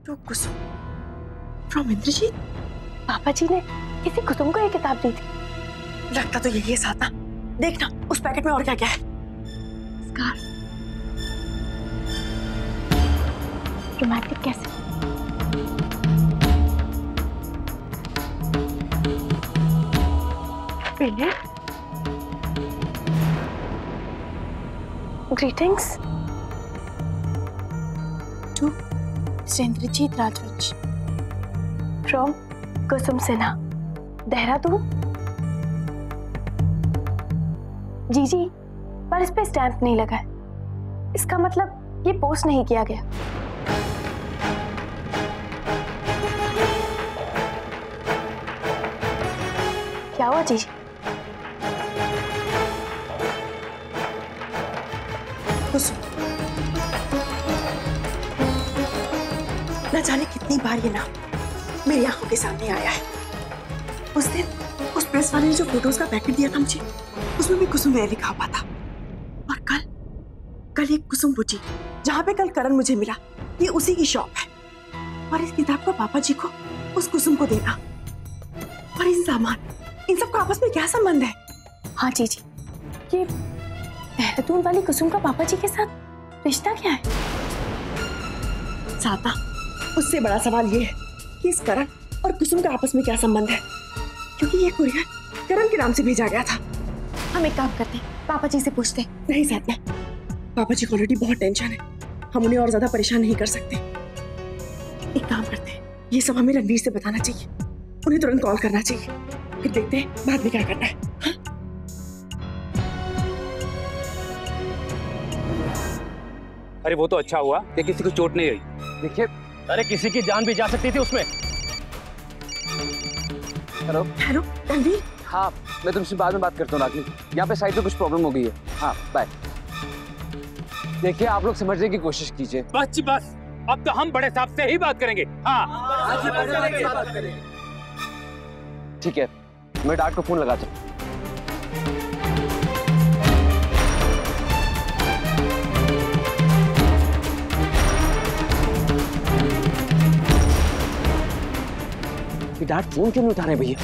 To Kusum from Indrajit. पापा जी ने किसी कुसुम को ये किताब दी थी। लगता तो यही है साधना। देखना उस पैकेट में और क्या क्या है। स्कार्फ। रोमांटिक कैसे? ब्रिलियंट। ग्रीटिंग्स टू इंद्रजीत राजवंश फ्रॉम कुसुम सिन्हा, देहरादून। जी पर इस पे स्टैंप नहीं लगा है। इसका मतलब ये पोस्ट नहीं किया गया। क्या हुआ जी? कुसुम, न जाने कितनी बार ये नाम मेरी आंखों के सामने आया है। उस दिन उस प्रेस वाले ने जो फोटोज का पैकेट दिया था मुझे, उसमें भी कुसुम वेयर लिखा हुआ था। और कल एक कुसुम बुटी जहां पे कल करण मुझे मिला, ये उसी की शॉप है। और इस किताब को पापा जी को उस कुसुम को देना और इन सामान, इन सब का आपस में क्या संबंध है? हाँ जी, ये देहरादून वाली कुसुम का पापा जी के साथ रिश्ता क्या है? साधना, उससे बड़ा सवाल ये है कि इस करण और कुसुम का आपस में क्या संबंध है, क्योंकि ये कुरियर करण के नाम से भेजा गया था। हम एक काम करते हैं, पापा जी से पूछते हैं। नहीं साधना, पापा जी को ऑलरेडी बहुत टेंशन है, हम उन्हें और ज्यादा परेशान नहीं कर सकते। एक काम करते हैं, ये सब हमें रणवीर से बताना चाहिए, उन्हें तुरंत कॉल करना चाहिए, फिर देखते हैं बाद में क्या करना है। हाँ? अरे वो तो अच्छा हुआ कि किसी को चोट नहीं आई। देखिए, अरे किसी की जान भी जा सकती थी उसमें। Hello hello Ranveer. हाँ, मैं तुमसे बाद में बात करता हूँ रागिनी, यहाँ पे साइड पे कुछ प्रॉब्लम हो गई है। हाँ बाय। देखिए आप लोग समझने की कोशिश कीजिए। बस बस, अब तो हम बड़े साहब से ही बात करेंगे। हाँ ठीक है, मैं डार्ट को फोन लगाता हूँ। डार्ट फोन क्यों नहीं उठा रहे भैया?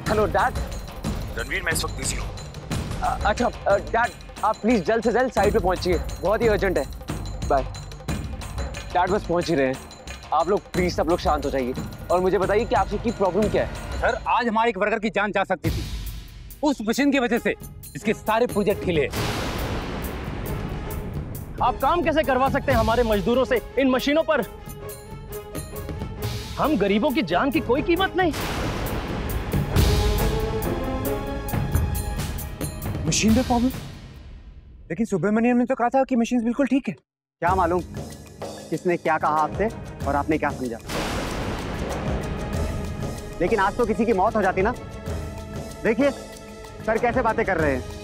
Hello dart. रणवीर, मैं इस वक्त बिजी हूँ। अच्छा डार्ट, आप प्लीज जल्द से जल्द साइड पे पहुंचिए, बहुत ही अर्जेंट है। बाय। डार्ट बस पहुंच ही रहे हैं, आप लोग प्लीज सब लोग शांत हो जाइए और मुझे बताइए कि आप सबकी प्रॉब्लम क्या है। सर, आज हमारे एक वर्कर की जान जा सकती थी उस मशीन की वजह से, जिसके सारे प्रोजेक्ट ढीले हैं। आप काम कैसे करवा सकते हैं हमारे मजदूरों से इन मशीनों पर? हम गरीबों की जान की कोई कीमत नहीं। मशीन पे प्रॉब्लम? लेकिन सुब्रमण्यम ने तो कहा था कि मशीन बिल्कुल ठीक है। क्या मालूम किसने क्या कहा आपसे और आपने क्या समझा, लेकिन आज तो किसी की मौत हो जाती ना। देखिए सर कैसे बातें कर रहे हैं।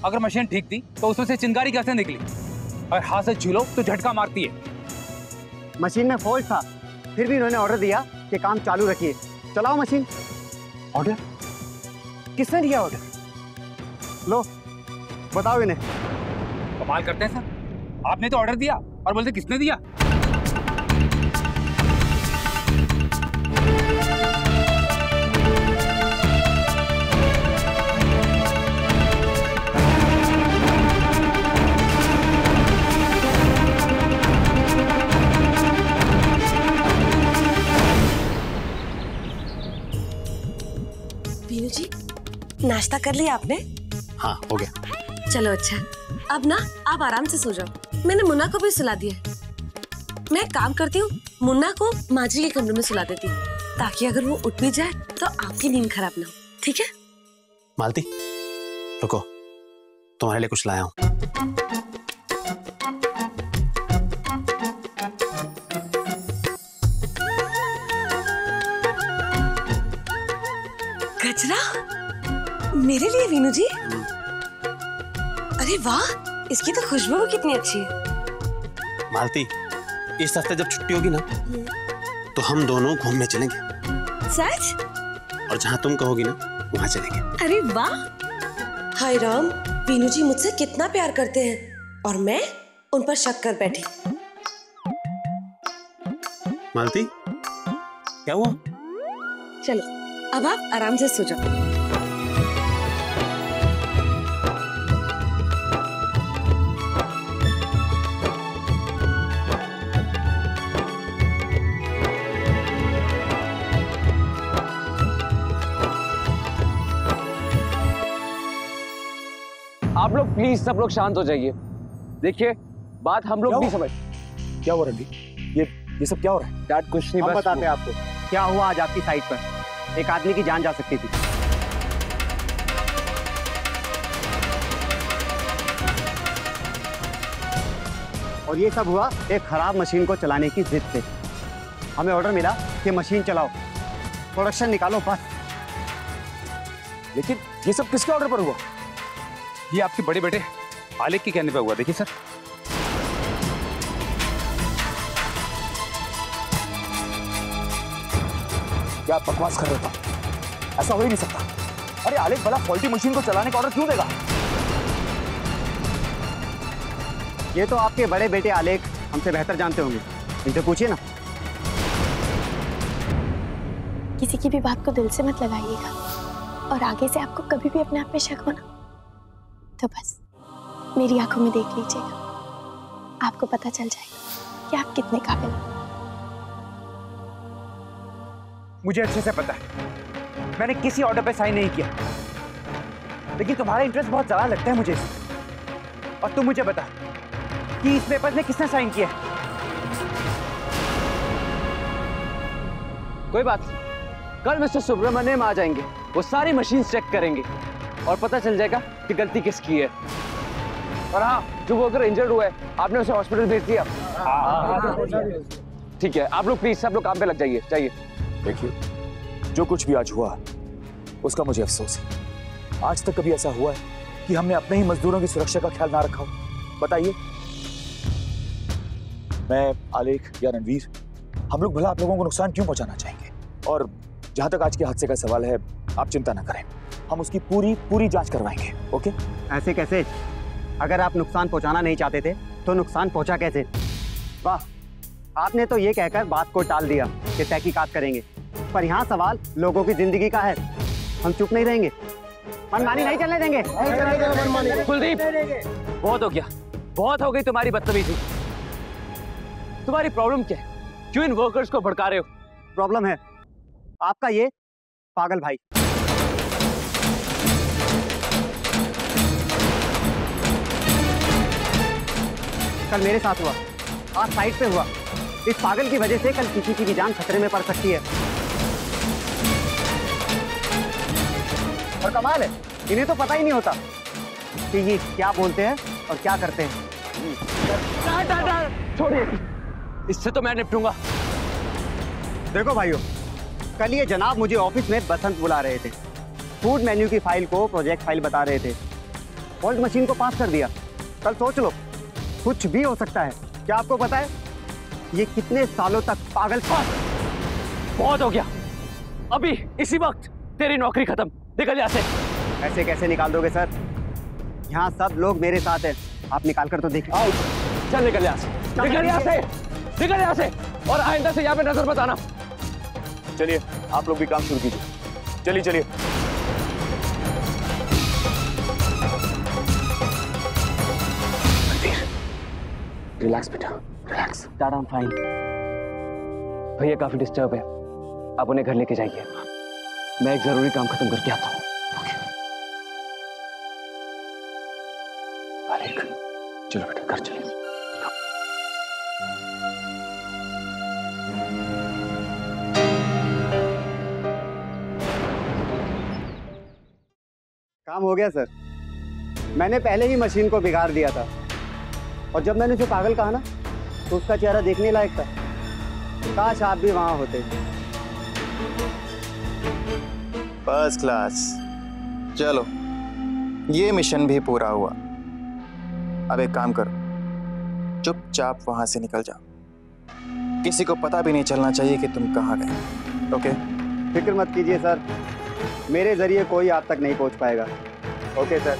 अगर मशीन ठीक थी तो उसमें से चिंगारी कैसे निकली? और हाथ से छू लो तो झटका मारती है। मशीन में फॉल्ट था, फिर भी उन्होंने ऑर्डर दिया कि काम चालू रखिए, चलाओ मशीन। ऑर्डर? किसने दिया ऑर्डर? लो बताओ इन्हें। कमाल करते हैं सर, आपने तो ऑर्डर दिया और बोलते किसने दिया? वीनू जी, नाश्ता कर लिया आपने? हाँ हो गया। चलो अच्छा, अब ना आप आराम से सो जाओ। मैंने मुन्ना को भी सुला दिया। मैं एक काम करती हूँ, मुन्ना को माजी के कमरे में सुला देती हूँ, ताकि अगर वो उठ भी जाए तो आपकी नींद खराब ना हो। ठीक है? मालती रुको, तुम्हारे लिए कुछ लाया हूँ। गजरा मेरे लिए वीनू जी? अरे वाह, इसकी तो खुशबू कितनी अच्छी है। मालती, इस हफ्ते जब छुट्टी होगी ना तो हम दोनों घूमने चलेंगे। सच? और जहाँ तुम कहोगी ना वहाँ चलेंगे। अरे वाह। हाय राम, वीनू जी मुझसे कितना प्यार करते हैं। और मैं उन पर शक कर बैठी। मालती, क्या हुआ? चलो अब आप आराम से सो जाओ। आप लोग प्लीज सब लोग शांत हो जाइए। देखिए बात हम लोग भी समझ। क्या हुआ रणदीप? ये सब क्या हो रहा है? डैड कुछ नहीं, हम बस बताते हैं आपको क्या हुआ आज आपकी साइट पर। एक आदमी की जान जा सकती थी। और ये सब हुआ एक खराब मशीन को चलाने की जिद से। हमें ऑर्डर मिला कि मशीन चलाओ, प्रोडक्शन निकालो बस। लेकिन ये सब किसके ऑर्डर पर हुआ? ये आपके बड़े बेटे आलेख के कहने पे हुआ। देखिए सर, क्या आप बकवास कर रहे हो? ऐसा हो ही नहीं सकता। अरे आलेख भला फॉल्टी मशीन को चलाने का ऑर्डर क्यों देगा? ये तो आपके बड़े बेटे आलेख हमसे बेहतर जानते होंगे, इनसे पूछिए ना। किसी की भी बात को दिल से मत लगाइएगा, और आगे से आपको कभी भी अपने आप में शक हो ना, तो बस मेरी आंखों में देख लीजिएगा, आपको पता चल जाएगा कि आप कितने काबिल हैं। मुझे अच्छे से पता है मैंने किसी ऑर्डर पे साइन नहीं किया, लेकिन तुम्हारा इंटरेस्ट बहुत ज्यादा लगता है मुझे इसमें। और तुम मुझे बता कि इस पेपर में किसने साइन किया? कोई बात नहीं, कल मिस्टर सुब्रमण्यम आ जाएंगे, वो सारी मशीन चेक करेंगे और पता चल जाएगा कि गलती किसकी है। और हाँ, जो वर्कर इंजर्ड हुआ है आपने उसे हॉस्पिटल भेज दिया? ठीक है, आप लोग प्लीज सब लोग काम पे लग जाइए। जाइए। देखिए, जो कुछ भी आज हुआ उसका मुझे अफसोस है। आज तक कभी ऐसा हुआ है कि हमने अपने ही मजदूरों की सुरक्षा का ख्याल ना रखा हो? बताइए। मैं, आलेख या रणवीर, हम लोग भला आप लोगों को नुकसान क्यों पहुंचाना चाहेंगे? और जहां तक आज के हादसे का सवाल है, आप चिंता ना करें, हम उसकी पूरी जांच करवाएंगे। ओके? ऐसे कैसे? अगर आप नुकसान पहुंचाना नहीं चाहते थे तो नुकसान पहुंचा कैसे? वाह, आपने तो ये कहकर बात को टाल दिया कि तहकीकात करेंगे, पर यहाँ सवाल लोगों की जिंदगी का है। हम चुप नहीं रहेंगे, मनमानी नहीं चलने देंगे। कुलदीप, बहुत हो गया, बहुत हो गई तुम्हारी बदतमीजी। तुम्हारी प्रॉब्लम क्या है? क्यों इन वर्कर्स को भड़का रहे हो? प्रॉब्लम है आपका ये पागल भाई। कल मेरे साथ हुआ, आज साइट पे हुआ। इस पागल की वजह से कल किसी की जान खतरे में पड़ सकती है। और कमाल है, इन्हें तो पता ही नहीं होता कि ये क्या बोलते हैं और क्या करते हैं। छोड़िए, इससे तो मैं निपटूंगा। देखो भाइयों, कल ये जनाब मुझे ऑफिस में बसंत बुला रहे थे, फूड मेन्यू की फाइल को प्रोजेक्ट फाइल बता रहे थे, फॉल्ट मशीन को पास कर दिया। कल सोच लो, कुछ भी हो सकता है। क्या आपको पता है ये कितने सालों तक पागल था? बहुत हो गया, अभी इसी वक्त तेरी नौकरी खत्म। निकल यहाँ से। ऐसे कैसे निकाल दोगे सर? यहाँ सब लोग मेरे साथ हैं, आप निकाल कर तो देखिए। चल निकल यहाँ से, निकल यहाँ से, निकल यहाँ से, और आइंदा से यहाँ पे नजर मत आना। चलिए, आप लोग भी काम शुरू कीजिए। चलिए चलिए। रिलैक्स बेटा, relax. Dad, I am fine. भैया काफी डिस्टर्ब है, आप उन्हें घर लेके जाइए। मैं एक जरूरी काम खत्म करके आता हूँ। आलेख, चलो बेटा घर चलिए। काम हो गया सर, मैंने पहले ही मशीन को बिगाड़ दिया था, और जब मैंने उसे पागल कहा ना तो उसका चेहरा देखने लायक था। काश आप भी वहां होते। First class. चलो, ये मिशन भी पूरा हुआ। अब एक काम करो, चुपचाप वहां से निकल जाओ। किसी को पता भी नहीं चलना चाहिए कि तुम कहाँ गए। ओके? फिक्र मत कीजिए सर, मेरे जरिए कोई आप तक नहीं पहुंच पाएगा। Okay sir.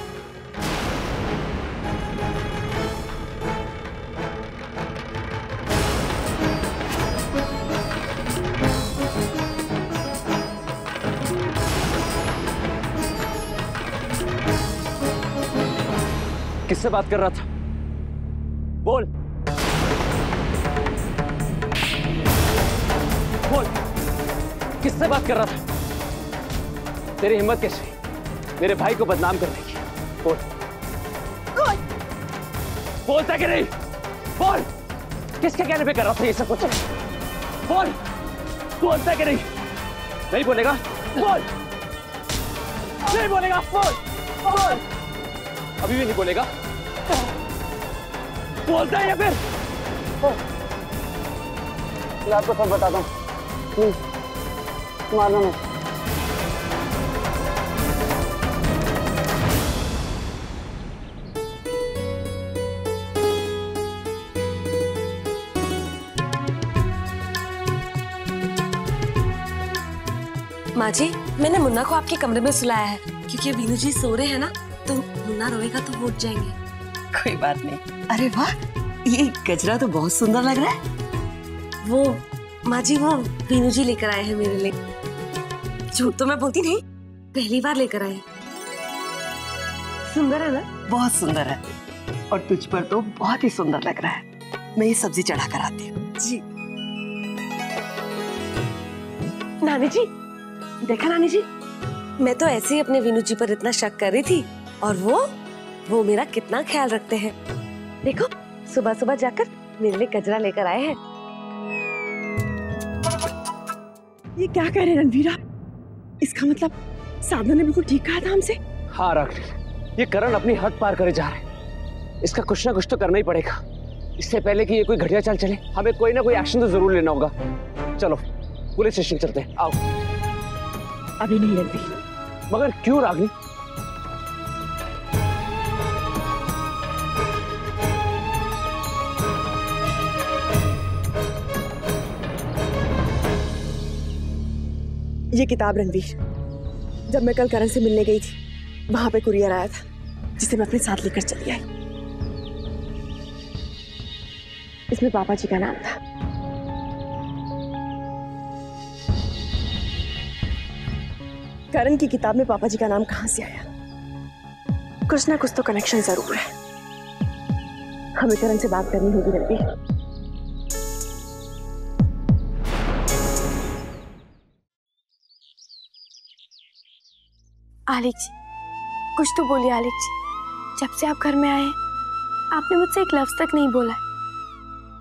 किससे बात कर रहा था? बोल बोल, किससे बात कर रहा था? तेरी हिम्मत कैसे हुई मेरे भाई को बदनाम करने की? बोल बोलता कि नहीं? बोल, किसके कहने पे कर रहा था ये सब कुछ? बोल, बोलता कि नहीं? नहीं बोलेगा? बोल, नहीं बोलेगा? बोल बोल, अभी भी नहीं बोलेगा? बोलता है या फिर? मैं आपको सब बताता हूँ, प्लीज मारना नहीं। माँ जी, मैंने मुन्ना को आपके कमरे में सुलाया है क्योंकि वीनू जी सो रहे हैं ना, तो मुन्ना रोएगा तो वो उठ जाएंगे। कोई बात नहीं। अरे वाह, ये गजरा तो बहुत सुंदर लग रहा है। वो माँ जी, वो वीनू जी लेकर आए हैं मेरे लिए। झूठ तो मैं बोलती नहीं, पहली बार लेकर आए। सुंदर है ना? बहुत सुंदर है, और तुझ पर तो बहुत ही सुंदर लग रहा है। मैं ये सब्जी चढ़ा कर आती हूँ। जी। नानी जी, देखा नानी जी, मैं तो ऐसे ही अपने वीनू जी पर इतना शक कर रही थी, और वो मेरा कितना ख्याल रखते हैं। देखो, सुबह सुबह जाकर मेरे लिए गजरा लेकर आए हैं। ये क्या कह रहे हैं रणवीर आप? इसका मतलब साधना ने बिल्कुल ठीक कहा था हमसे। हाँ राखी, ये करण अपनी हद पार करे जा रहे हैं। इसका कुछ ना कुछ तो करना ही पड़ेगा। इससे पहले कि ये कोई घटिया चाल चले, हमें कोई ना कोई एक्शन तो जरूर लेना होगा। चलो पुलिस स्टेशन चलते हैं, आओ। अभी नहीं रणवीर। मगर क्यों रागिनी? ये किताब रणवीर, जब मैं कल करण से मिलने गई थी, वहां पे कुरियर आया था जिसे मैं अपने साथ लेकर चली आई। इसमें पापा जी का नाम था। करण की किताब में पापा जी का नाम कहां से आया? कुछ ना कुछ तो कनेक्शन जरूर है। हमें करण से बात करनी होगी रणवीर। आलिक जी, कुछ तो बोलिए आलिक जी। जब से आप घर में आए हैं, आपने मुझसे एक लफ्ज तक नहीं बोला है।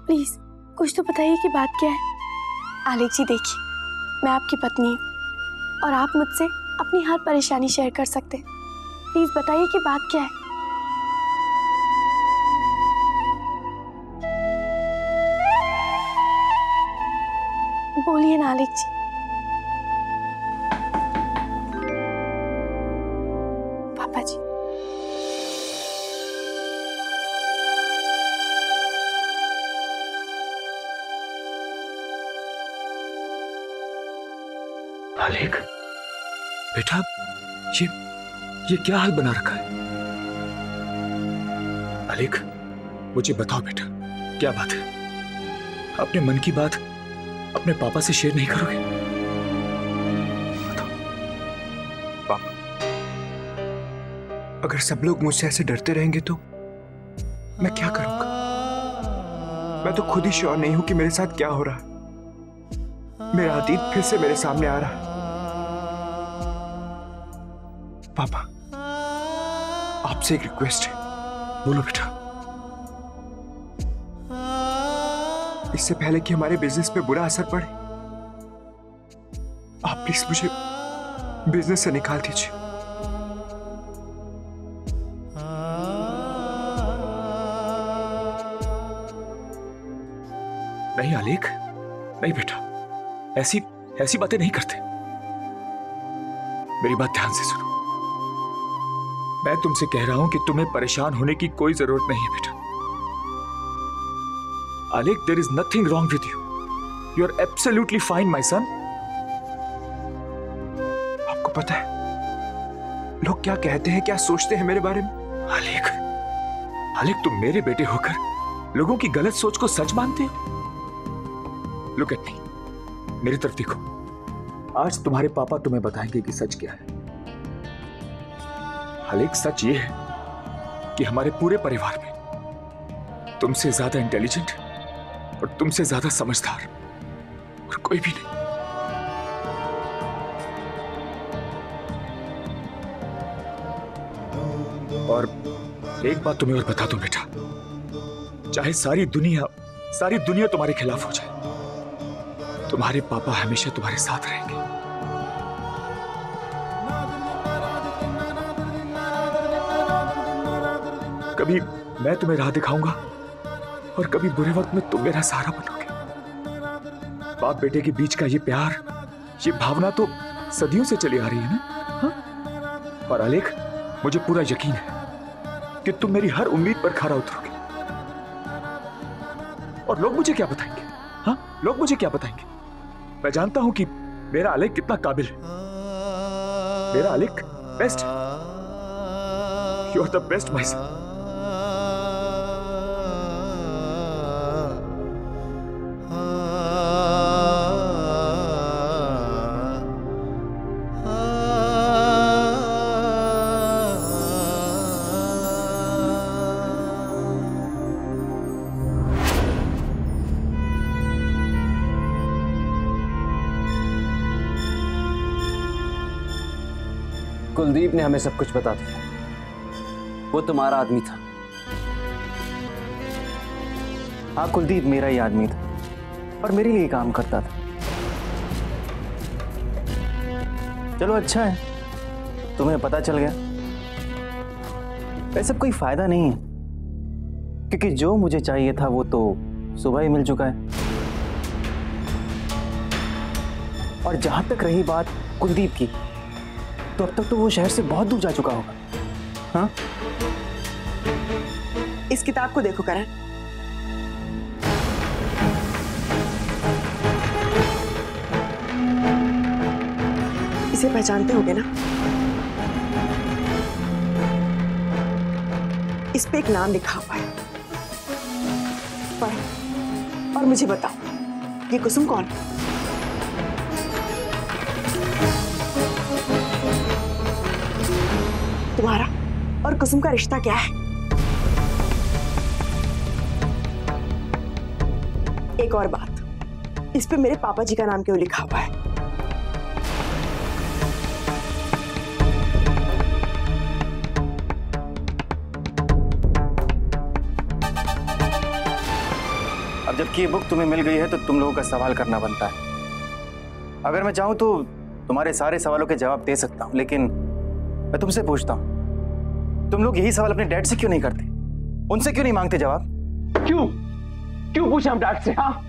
प्लीज कुछ तो बताइए कि बात क्या है। आलिक जी देखिए, मैं आपकी पत्नी हूँ और आप मुझसे अपनी हर परेशानी शेयर कर सकते हैं। प्लीज बताइए कि बात क्या है। बोलिए ना आलिक जी। पापा जी, आलिक बेटा, ये क्या हाल बना रखा है? आलिक मुझे बताओ बेटा, क्या बात है? अपने मन की बात अपने पापा से शेयर नहीं करोगे? बताओ। पापा, अगर सब लोग मुझसे ऐसे डरते रहेंगे तो मैं क्या करूंगा? मैं तो खुद ही श्योर नहीं हूं कि मेरे साथ क्या हो रहा है। मेरा अतीत फिर से मेरे सामने आ रहा है। पापा, आपसे एक रिक्वेस्ट है। बोलो बेटा। इससे पहले कि हमारे बिजनेस पे बुरा असर पड़े, आप प्लीज मुझे बिजनेस से निकाल दीजिए। नहीं आलेख, नहीं बेटा, ऐसी बातें नहीं करते। मेरी बात ध्यान से सुनो। मैं तुमसे कह रहा हूं कि तुम्हें परेशान होने की कोई जरूरत नहीं है बेटा। Aalekh, there is nothing wrong with you. You are absolutely fine my son. आपको पता है लोग क्या कहते हैं, क्या सोचते हैं मेरे बारे में? आलेख, तुम मेरे बेटे होकर लोगों की गलत सोच को सच मानते हो? लुक एट मी, मेरी तरफ देखो। आज तुम्हारे पापा तुम्हें बताएंगे कि सच क्या है। आलेख, सच ये है कि हमारे पूरे परिवार में तुमसे ज्यादा इंटेलिजेंट और तुमसे ज्यादा समझदार और कोई भी नहीं। और एक बात तुम्हें और बता दूं बेटा, चाहे सारी दुनिया तुम्हारे खिलाफ हो जाए, तुम्हारे पापा हमेशा तुम्हारे साथ रहेंगे। कभी मैं तुम्हें राह दिखाऊंगा और कभी बुरे वक्त में तुम मेरा सहारा बनोगे। बाप बेटे के बीच का ये प्यार, ये भावना तो सदियों से चली आ रही है ना? हाँ? और आलेख, मुझे पूरा यकीन है कि तुम मेरी हर उम्मीद पर खरा उतरोगे। और लोग मुझे क्या बताएंगे? हाँ, लोग मुझे क्या बताएंगे? मैं जानता हूं कि मेरा आलेख कितना काबिल है। मेरा Aalekh best. You are the best my son. Kuldeep ने हमें सब कुछ बता दिया। वो तुम्हारा आदमी था। हाँ, कुलदीप मेरा ही आदमी था और मेरे लिए काम करता था। चलो अच्छा है, तुम्हें पता चल गया। वैसे कोई फायदा नहीं है, क्योंकि जो मुझे चाहिए था वो तो सुबह ही मिल चुका है। और जहां तक रही बात कुलदीप की, तो अब तक तो वो शहर से बहुत दूर जा चुका होगा। हाँ? इस किताब को देखो करण। इसे पहचानते होगे ना? इस पे एक नाम लिखा हुआ है। पढ़ो और मुझे बताओ, ये कुसुम कौन है? तुम्हारा और कुसुम का रिश्ता क्या है? एक और बात, इस पे मेरे पापा जी का नाम क्यों लिखा हुआ है? अब जबकि ये बुक तुम्हें मिल गई है तो तुम लोगों का सवाल करना बनता है। अगर मैं चाहूं तो तुम्हारे सारे सवालों के जवाब दे सकता हूं, लेकिन मैं तुमसे पूछता हूं, तुम लोग यही सवाल अपने डैड से क्यों नहीं करते? उनसे क्यों नहीं मांगते जवाब? क्यों पूछे हम डैड से? हाँ,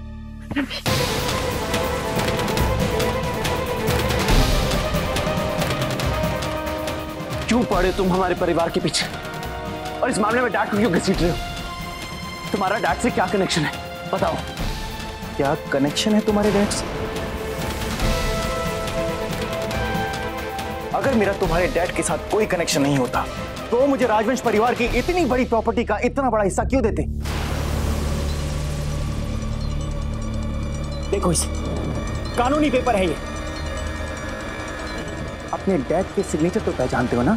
क्यों पड़े तुम हमारे परिवार के पीछे? और इस मामले में डैड को क्यों घसीट रहे हो? तुम्हारा डैड से क्या कनेक्शन है, बताओ। क्या कनेक्शन है तुम्हारे डैड से? अगर मेरा तुम्हारे डैड के साथ कोई कनेक्शन नहीं होता तो मुझे राजवंश परिवार की इतनी बड़ी प्रॉपर्टी का इतना बड़ा हिस्सा क्यों देते? देखो इसे, कानूनी पेपर है ये। अपने डैड के सिग्नेचर तो पहचानते हो ना?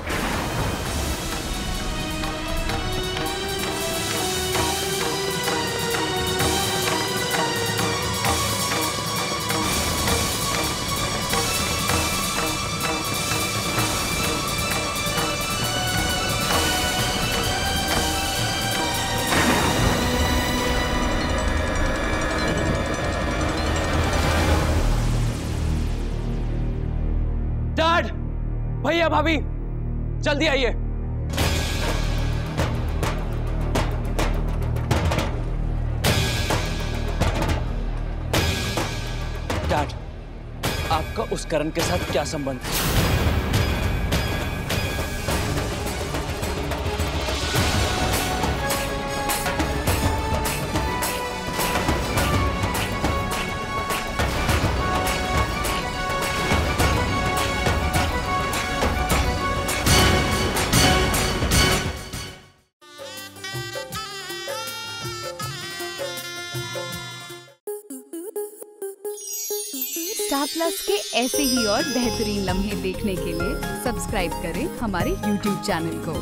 भैया भाभी जल्दी आइए। डैड, आपका उस करण के साथ क्या संबंध है? स्टार प्लस के ऐसे ही और बेहतरीन लम्हे देखने के लिए सब्सक्राइब करें हमारे YouTube चैनल को।